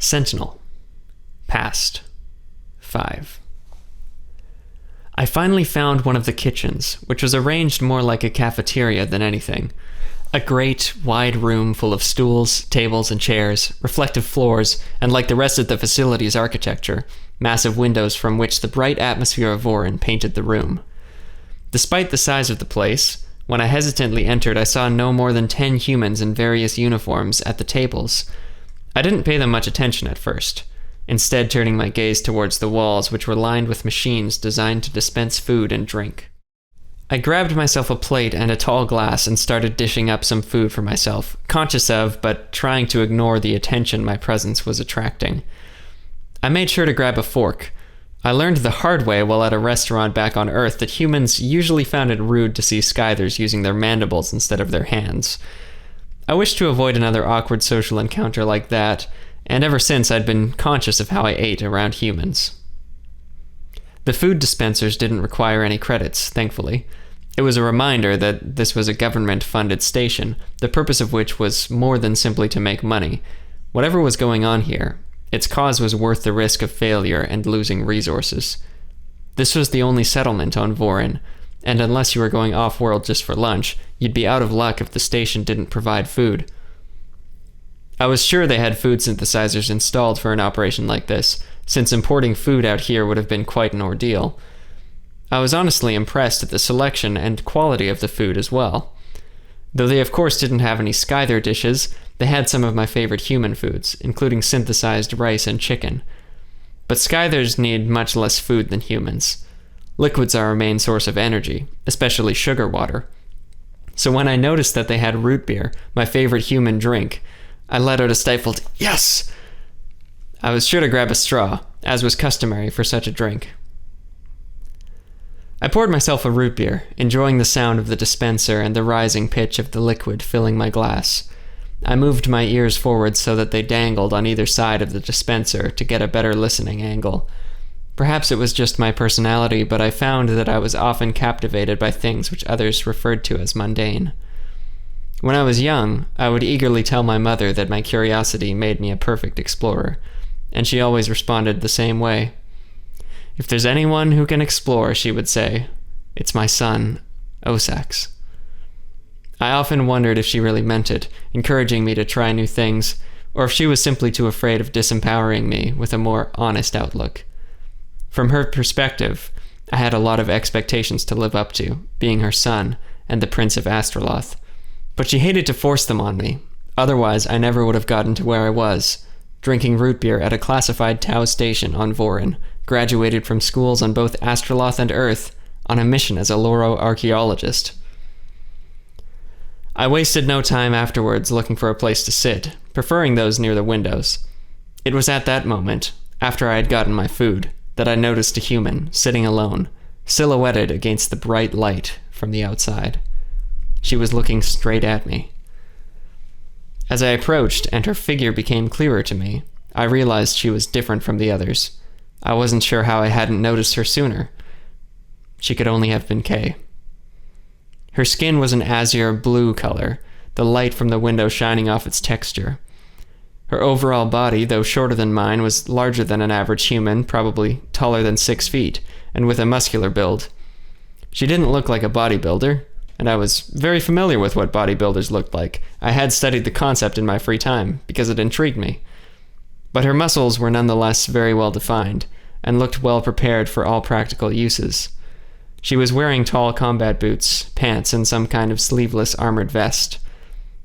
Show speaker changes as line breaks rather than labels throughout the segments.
Sentinel. Past. 5. I finally found one of the kitchens, which was arranged more like a cafeteria than anything. A great, wide room full of stools, tables, and chairs, reflective floors, and like the rest of the facility's architecture, massive windows from which the bright atmosphere of Vorin painted the room. Despite the size of the place, when I hesitantly entered, I saw no more than 10 humans in various uniforms at the tables. I didn't pay them much attention at first, instead turning my gaze towards the walls, which were lined with machines designed to dispense food and drink. I grabbed myself a plate and a tall glass and started dishing up some food for myself, conscious of, but trying to ignore the attention my presence was attracting. I made sure to grab a fork. I learned the hard way while at a restaurant back on Earth that humans usually found it rude to see Skythers using their mandibles instead of their hands. I wished to avoid another awkward social encounter like that, and ever since I'd been conscious of how I ate around humans. The food dispensers didn't require any credits, thankfully. It was a reminder that this was a government-funded station, the purpose of which was more than simply to make money. Whatever was going on here, its cause was worth the risk of failure and losing resources. This was the only settlement on Vorin, and unless you were going off-world just for lunch, you'd be out of luck if the station didn't provide food. I was sure they had food synthesizers installed for an operation like this, since importing food out here would have been quite an ordeal. I was honestly impressed at the selection and quality of the food as well. Though they of course didn't have any Skyther dishes, they had some of my favorite human foods, including synthesized rice and chicken. But Skythers need much less food than humans. Liquids are our main source of energy, especially sugar water. So when I noticed that they had root beer, my favorite human drink, I let out a stifled, "Yes!" I was sure to grab a straw, as was customary for such a drink. I poured myself a root beer, enjoying the sound of the dispenser and the rising pitch of the liquid filling my glass. I moved my ears forward so that they dangled on either side of the dispenser to get a better listening angle. Perhaps it was just my personality, but I found that I was often captivated by things which others referred to as mundane. When I was young, I would eagerly tell my mother that my curiosity made me a perfect explorer, and she always responded the same way. "If there's anyone who can explore," she would say, "it's my son, Osax." I often wondered if she really meant it, encouraging me to try new things, or if she was simply too afraid of disempowering me with a more honest outlook. From her perspective, I had a lot of expectations to live up to, being her son and the Prince of Astroloth. But she hated to force them on me, otherwise I never would have gotten to where I was, drinking root beer at a classified Tau station on Vorin, graduated from schools on both Astroloth and Earth, on a mission as a Loro archaeologist. I wasted no time afterwards looking for a place to sit, preferring those near the windows. It was at that moment, after I had gotten my food, that I noticed a human sitting alone, silhouetted against the bright light from the outside. She was looking straight at me. As I approached and her figure became clearer to me, I realized she was different from the others. I wasn't sure how I hadn't noticed her sooner. She could only have been Kay. Her skin was an azure blue color, the light from the window shining off its texture. Her overall body, though shorter than mine, was larger than an average human, probably taller than 6 feet, and with a muscular build. She didn't look like a bodybuilder, and I was very familiar with what bodybuilders looked like. I had studied the concept in my free time, because it intrigued me. But her muscles were nonetheless very well defined, and looked well prepared for all practical uses. She was wearing tall combat boots, pants, and some kind of sleeveless armored vest.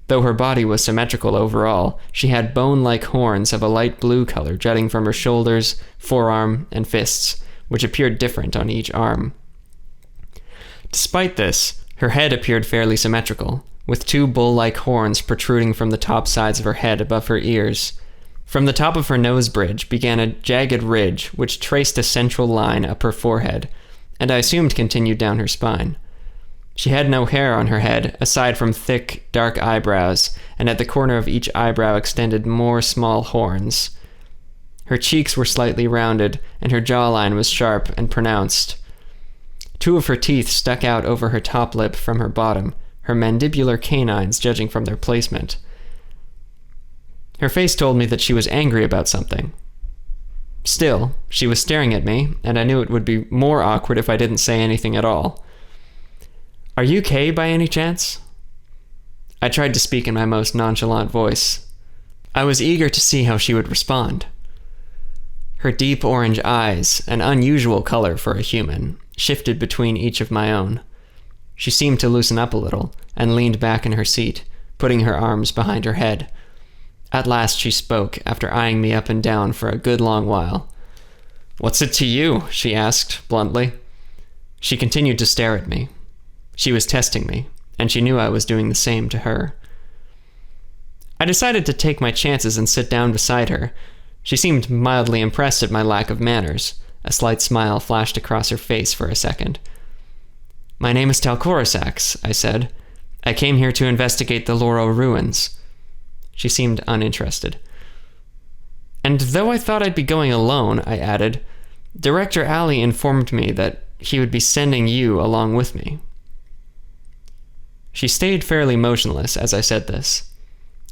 Though her body was symmetrical overall, she had bone-like horns of a light blue color jutting from her shoulders, forearm, and fists, which appeared different on each arm. Despite this, her head appeared fairly symmetrical, with 2 bull-like horns protruding from the top sides of her head above her ears. From the top of her nose bridge began a jagged ridge which traced a central line up her forehead, and I assumed continued down her spine. She had no hair on her head, aside from thick, dark eyebrows, and at the corner of each eyebrow extended more small horns. Her cheeks were slightly rounded, and her jawline was sharp and pronounced. 2 of her teeth stuck out over her top lip from her bottom, her mandibular canines judging from their placement. Her face told me that she was angry about something. Still, she was staring at me, and I knew it would be more awkward if I didn't say anything at all. "Are you Kay by any chance?" I tried to speak in my most nonchalant voice. I was eager to see how she would respond. Her deep orange eyes, an unusual color for a human, shifted between each of my own. She seemed to loosen up a little, and leaned back in her seat, putting her arms behind her head. At last she spoke, after eyeing me up and down for a good long while. "What's it to you?" she asked, bluntly. She continued to stare at me. She was testing me, and she knew I was doing the same to her. I decided to take my chances and sit down beside her. She seemed mildly impressed at my lack of manners. A slight smile flashed across her face for a second. "My name is Osax," I said. "I came here to investigate the Laurel ruins." She seemed uninterested. "And though I thought I'd be going alone," I added, "Director Alley informed me that he would be sending you along with me." She stayed fairly motionless as I said this.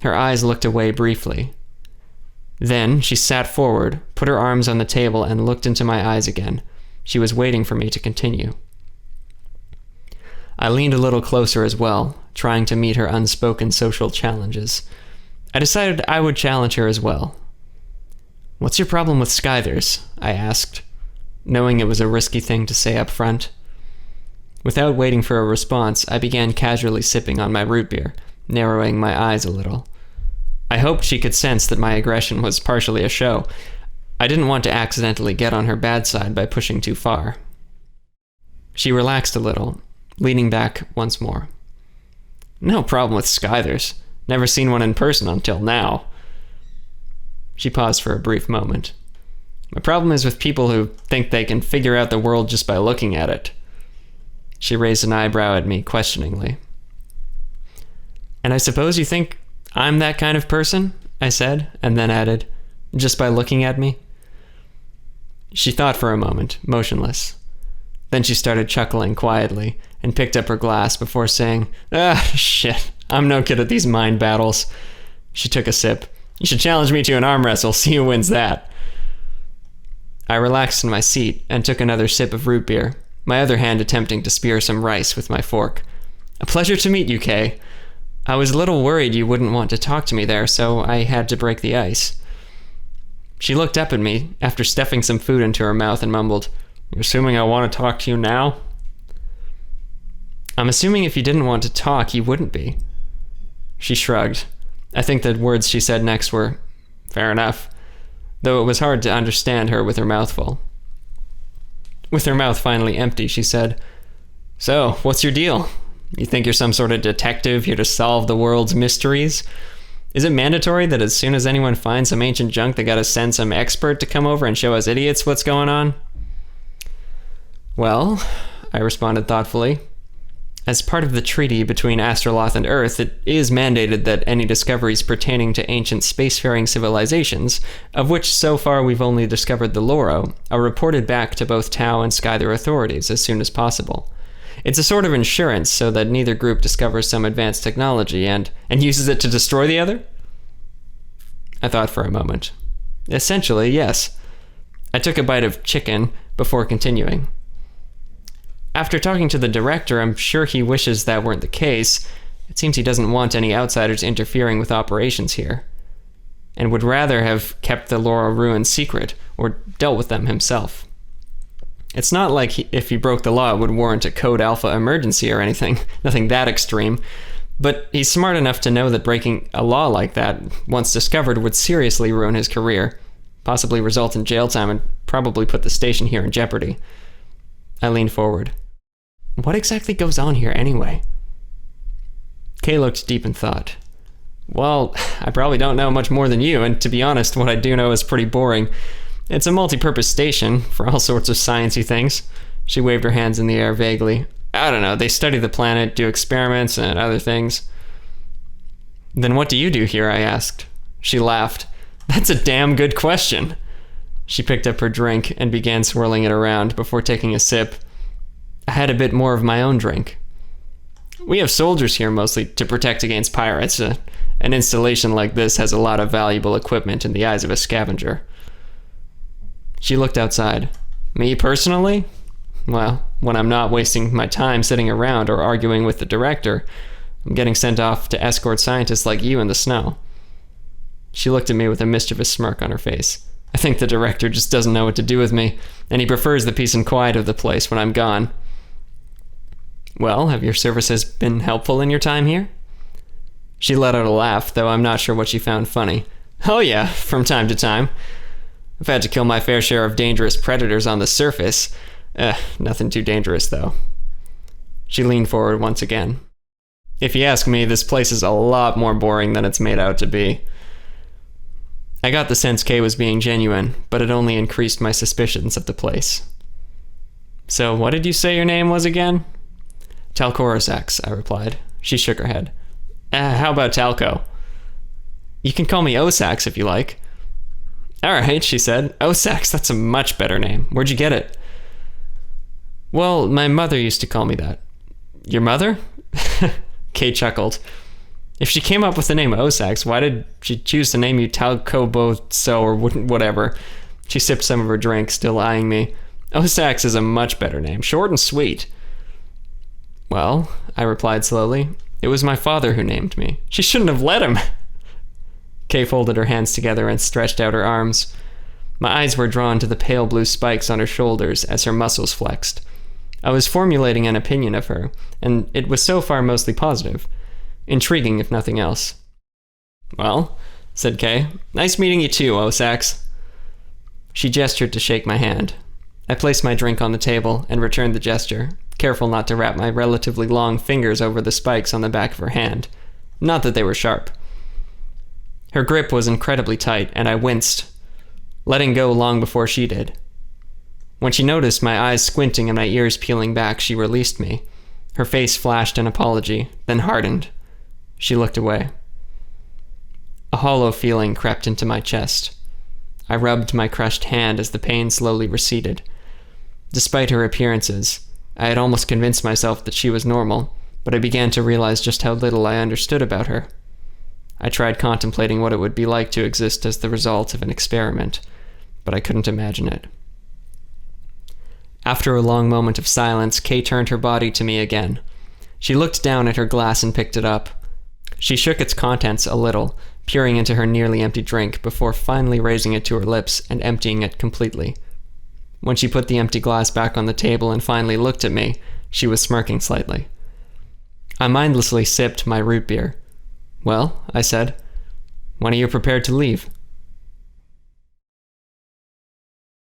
Her eyes looked away briefly. Then she sat forward, put her arms on the table, and looked into my eyes again. She was waiting for me to continue. I leaned a little closer as well, trying to meet her unspoken social challenges. I decided I would challenge her as well. "What's your problem with Skythers?" I asked, knowing it was a risky thing to say up front. Without waiting for a response, I began casually sipping on my root beer, narrowing my eyes a little. I hoped she could sense that my aggression was partially a show. I didn't want to accidentally get on her bad side by pushing too far. She relaxed a little, leaning back once more. "No problem with Skythers. Never seen one in person until now." She paused for a brief moment. "My problem is with people who think they can figure out the world just by looking at it." She raised an eyebrow at me questioningly. "And I suppose you think I'm that kind of person?" I said, and then added, "Just by looking at me?" She thought for a moment, motionless. Then she started chuckling quietly and picked up her glass before saying, "Shit, I'm no good at these mind battles." She took a sip. "You should challenge me to an arm wrestle, see who wins that." I relaxed in my seat and took another sip of root beer, my other hand attempting to spear some rice with my fork. "A pleasure to meet you, Kay. I was a little worried you wouldn't want to talk to me there, so I had to break the ice." She looked up at me after stuffing some food into her mouth and mumbled, "You're assuming I want to talk to you now?" "I'm assuming if you didn't want to talk, you wouldn't be." She shrugged. I think the words she said next were, "Fair enough," though it was hard to understand her with her mouth full. With her mouth finally empty, she said, "So, what's your deal? You think you're some sort of detective here to solve the world's mysteries? Is it mandatory that as soon as anyone finds some ancient junk, they gotta send some expert to come over and show us idiots what's going on?" "Well," I responded thoughtfully, "as part of the treaty between Astroloth and Earth, it is mandated that any discoveries pertaining to ancient spacefaring civilizations, of which so far we've only discovered the Loro, are reported back to both Tau and Skyther authorities as soon as possible. It's a sort of insurance so that neither group discovers some advanced technology and uses it to destroy the other?" I thought for a moment. "Essentially, yes." I took a bite of chicken before continuing. "After talking to the director, I'm sure he wishes that weren't the case. It seems he doesn't want any outsiders interfering with operations here, and would rather have kept the Laurel ruins secret or dealt with them himself. It's not like if he broke the law it would warrant a Code Alpha emergency or anything, nothing that extreme, but he's smart enough to know that breaking a law like that, once discovered, would seriously ruin his career, possibly result in jail time, and probably put the station here in jeopardy." I leaned forward. "What exactly goes on here anyway?" Kay looked deep in thought. "Well, I probably don't know much more than you, and to be honest, what I do know is pretty boring. It's a multi-purpose station for all sorts of sciencey things." She waved her hands in the air vaguely. "I don't know, they study the planet, do experiments, and other things." "Then what do you do here?" I asked. She laughed. "That's a damn good question." She picked up her drink and began swirling it around before taking a sip. I had a bit more of my own drink. We have soldiers here mostly to protect against pirates. An installation like this has a lot of valuable equipment in the eyes of a scavenger. She looked outside. Me personally? Well, when I'm not wasting my time sitting around or arguing with the director, I'm getting sent off to escort scientists like you in the snow. She looked at me with a mischievous smirk on her face. I think the director just doesn't know what to do with me, and he prefers the peace and quiet of the place when I'm gone. Well, have your services been helpful in your time here? She let out a laugh, though I'm not sure what she found funny. Oh yeah, from time to time. I've had to kill my fair share of dangerous predators on the surface. Nothing too dangerous, though. She leaned forward once again. If you ask me, this place is a lot more boring than it's made out to be. I got the sense Kay was being genuine, but it only increased my suspicions of the place. So, what did you say your name was again? Osax, I replied. She shook her head. How about Talco? You can call me Osax if you like. Alright, she said. Osax, that's a much better name. Where'd you get it? Well, my mother used to call me that. Your mother? Kay chuckled. If she came up with the name Osax, why did she choose to name you Talcobo or whatever? She sipped some of her drink, still eyeing me. Osax is a much better name, short and sweet. Well, I replied slowly, it was my father who named me. She shouldn't have let him. Kay folded her hands together and stretched out her arms. My eyes were drawn to the pale blue spikes on her shoulders as her muscles flexed. I was formulating an opinion of her, and it was so far mostly positive. Intriguing, if nothing else. Well, said Kay, nice meeting you too, Osax. She gestured to shake my hand. I placed my drink on the table and returned the gesture, careful not to wrap my relatively long fingers over the spikes on the back of her hand. Not that they were sharp. Her grip was incredibly tight, and I winced, letting go long before she did. When she noticed my eyes squinting and my ears peeling back, she released me. Her face flashed an apology, then hardened. She looked away. A hollow feeling crept into my chest. I rubbed my crushed hand as the pain slowly receded. Despite her appearances, I had almost convinced myself that she was normal, but I began to realize just how little I understood about her. I tried contemplating what it would be like to exist as the result of an experiment, but I couldn't imagine it. After a long moment of silence, Kay turned her body to me again. She looked down at her glass and picked it up. She shook its contents a little, peering into her nearly empty drink before finally raising it to her lips and emptying it completely. When she put the empty glass back on the table and finally looked at me, she was smirking slightly. I mindlessly sipped my root beer. Well, I said, when are you prepared to leave?